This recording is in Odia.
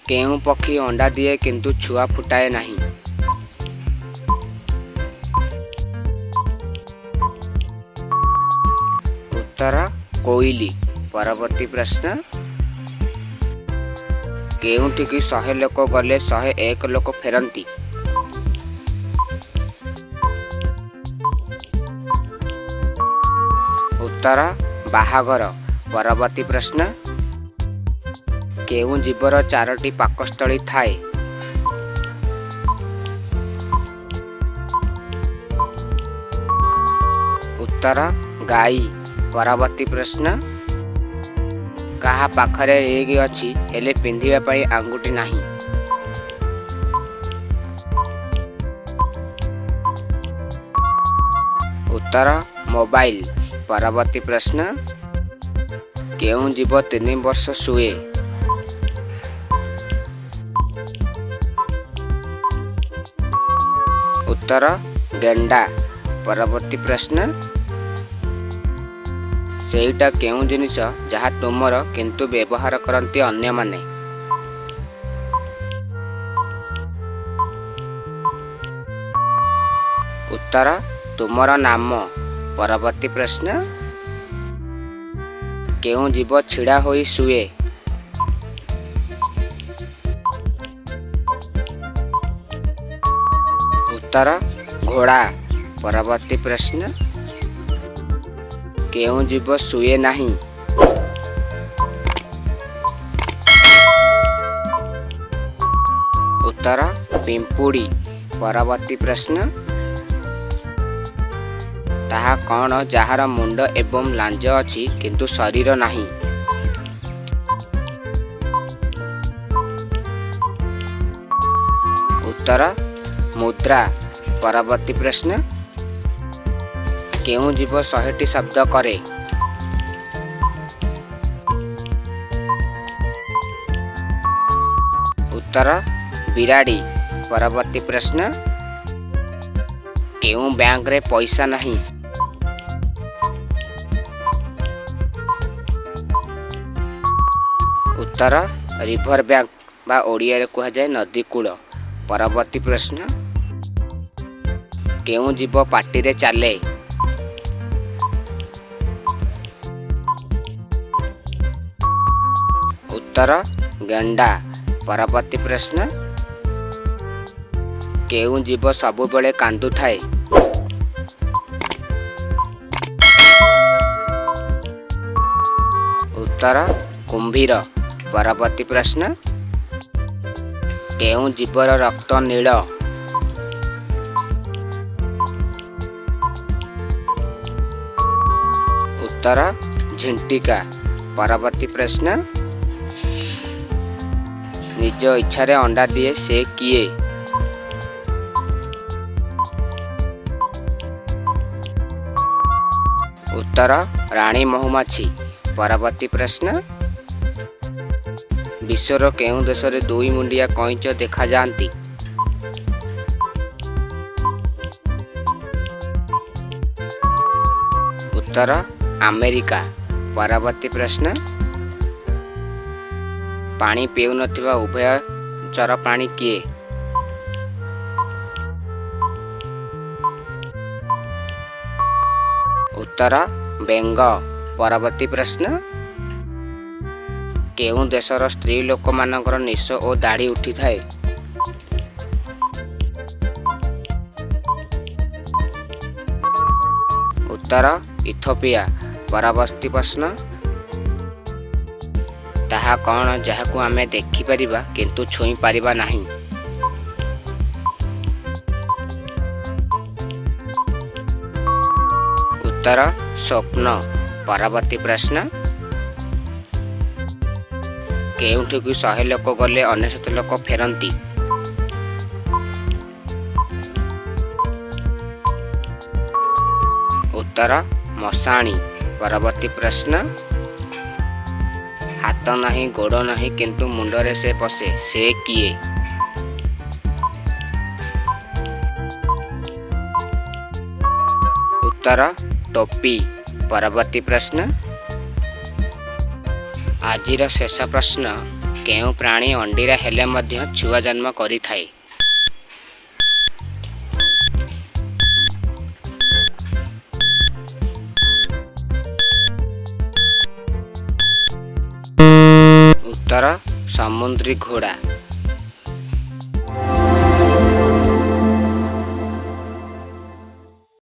କେଉଁ ପକ୍ଷୀ ଅଣ୍ଡା ଦିଏ କିନ୍ତୁ ଛୁଆ ଫୁଟାଏ ନାହିଁ? ଉତ୍ତର କୋଇଲି। ପରବର୍ତ୍ତୀ ପ୍ରଶ୍ନ, କେଉଁଠିକି 100 ଲୋକ ଗଲେ 101 ଲୋକ ଫେରନ୍ତି? ଉତ୍ତର ବାହାଘର। ପରବର୍ତ୍ତୀ ପ୍ରଶ୍ନ, କେଉଁ ଜୀବର 4ଟି ପାକସ୍ଥଳୀ ଥାଏ? ଉତ୍ତର ଗାଈ। ପରବର୍ତ୍ତୀ ପ୍ରଶ୍ନ, କାହା ପାଖରେ ରିଙ୍ଗ ଅଛି ହେଲେ ପିନ୍ଧିବା ପାଇଁ ଆଙ୍ଗୁଠି ନାହିଁ? ଉତ୍ତର ମୋବାଇଲ। ପରବର୍ତ୍ତୀ ପ୍ରଶ୍ନ, କେଉଁ ଜୀବ 3 ବର୍ଷ ଶୁଏ? ଉତ୍ତର ଗେଣ୍ଡା। ପରବର୍ତ୍ତୀ ପ୍ରଶ୍ନ, ସେଇଟା କେଉଁ ଜିନିଷ ଯାହା ତୁମର କିନ୍ତୁ ବ୍ୟବହାର କରନ୍ତି ଅନ୍ୟମାନେ? ଉତ୍ତର ତୁମର ନାମ। ପରବର୍ତ୍ତୀ ପ୍ରଶ୍ନ, କେଉଁ ଜୀବ ଛିଡ଼ା ହୋଇ ଶୁଏ? ଉତ୍ତର ଘୋଡ଼ା। ପରବର୍ତ୍ତୀ ପ୍ରଶ୍ନ, କେଉଁ ଜୀବ ଶୁଏ ନାହିଁ? ଉତ୍ତର ପିମ୍ପୁଡ଼ି। ପରବର୍ତ୍ତୀ ପ୍ରଶ୍ନ, ତାହା କ'ଣ ଯାହାର ମୁଣ୍ଡ ଏବଂ ଲାଞ୍ଜ ଅଛି କିନ୍ତୁ ଶରୀର ନାହିଁ? ଉତ୍ତର ମୁଦ୍ରା। ପରବର୍ତ୍ତୀ ପ୍ରଶ୍ନ, କେଉଁ ଜୀବ 100ଟି ଶବ୍ଦ କରେ? ଉତ୍ତର ବିରାଡ଼ି। ପରବର୍ତ୍ତୀ ପ୍ରଶ୍ନ, କେଉଁ ବ୍ୟାଙ୍କରେ ପଇସା ନାହିଁ? ଉତ୍ତର ରିଭର ବ୍ୟାଙ୍କ ବା ଓଡ଼ିଆରେ କୁହାଯାଏ ନଦୀ କୂଳ। ପରବର୍ତ୍ତୀ ପ୍ରଶ୍ନ, କେଉଁ ଜୀବ ପାଟିରେ ଚାଲେ? ଉତ୍ତର ଗେଣ୍ଡା। ପରବର୍ତ୍ତୀ ପ୍ରଶ୍ନ, କେଉଁ ଜୀବ ସବୁବେଳେ କାନ୍ଦୁଥାଏ? ଉତ୍ତର କୁମ୍ଭୀର। ପରବର୍ତ୍ତୀ ପ୍ରଶ୍ନ, କେଉଁ ଜୀବର ରକ୍ତ ନୀଳ? ଉତ୍ତର ଝିଣ୍ଟିକା। ପରବର୍ତ୍ତୀ ପ୍ରଶ୍ନ, ନିଜ ଇଚ୍ଛାରେ ଅଣ୍ଡା ଦିଏ ସେ କିଏ? ଉତ୍ତର ରାଣୀ ମହୁମାଛି। ପରବର୍ତ୍ତୀ ପ୍ରଶ୍ନ, ବିଶ୍ୱର କେଉଁ ଦେଶରେ 2 ମୁଣ୍ଡିଆ କଇଁଛ ଦେଖାଯାଆନ୍ତି? ଉତ୍ତର ଆମେରିକା। ପରବର୍ତ୍ତୀ ପ୍ରଶ୍ନ, ପାଣି ପିଉନଥିବା ଉଭୟଚର ପ୍ରାଣୀ କିଏ? ଉତ୍ତର ବେଙ୍ଗ। ପରବର୍ତ୍ତୀ ପ୍ରଶ୍ନ, କେଉଁ ଦେଶର ସ୍ତ୍ରୀ ଲୋକମାନଙ୍କର ନିଶ ଓ ଦାଢ଼ି ଉଠିଥାଏ? ଉତ୍ତର ଇଥିଓପିଆ। ପରବର୍ତ୍ତୀ ପ୍ରଶ୍ନ, ତାହା କ'ଣ ଯାହାକୁ ଆମେ ଦେଖିପାରିବା କିନ୍ତୁ ଛୁଇଁ ପାରିବା ନାହିଁ? ଉତ୍ତର ସ୍ୱପ୍ନ। ପରବର୍ତ୍ତୀ ପ୍ରଶ୍ନ, କେଉଁଠିକୁ 100 ଲୋକ ଗଲେ 99 ଲୋକ ଫେରନ୍ତି? ଉତ୍ତର ମଶାଣି। ପରବର୍ତ୍ତୀ ପ୍ରଶ୍ନ, ହାତ ନାହିଁ ଗୋଡ଼ ନାହିଁ କିନ୍ତୁ ମୁଣ୍ଡରେ ସେ ବସେ ସେ କିଏ? ଉତ୍ତର ଟୋପି। ପରବର୍ତ୍ତୀ ପ୍ରଶ୍ନ, ଆଜିର ଶେଷ ପ୍ରଶ୍ନ, କେଉଁ ପ୍ରାଣୀ ଅଣ୍ଡିରା ହେଲେ ମଧ୍ୟ ଛୁଆ ଜନ୍ମ କରିଥାଏ? ଉତ୍ତର ସମୁଦ୍ରୀ ଘୋଡ଼ା।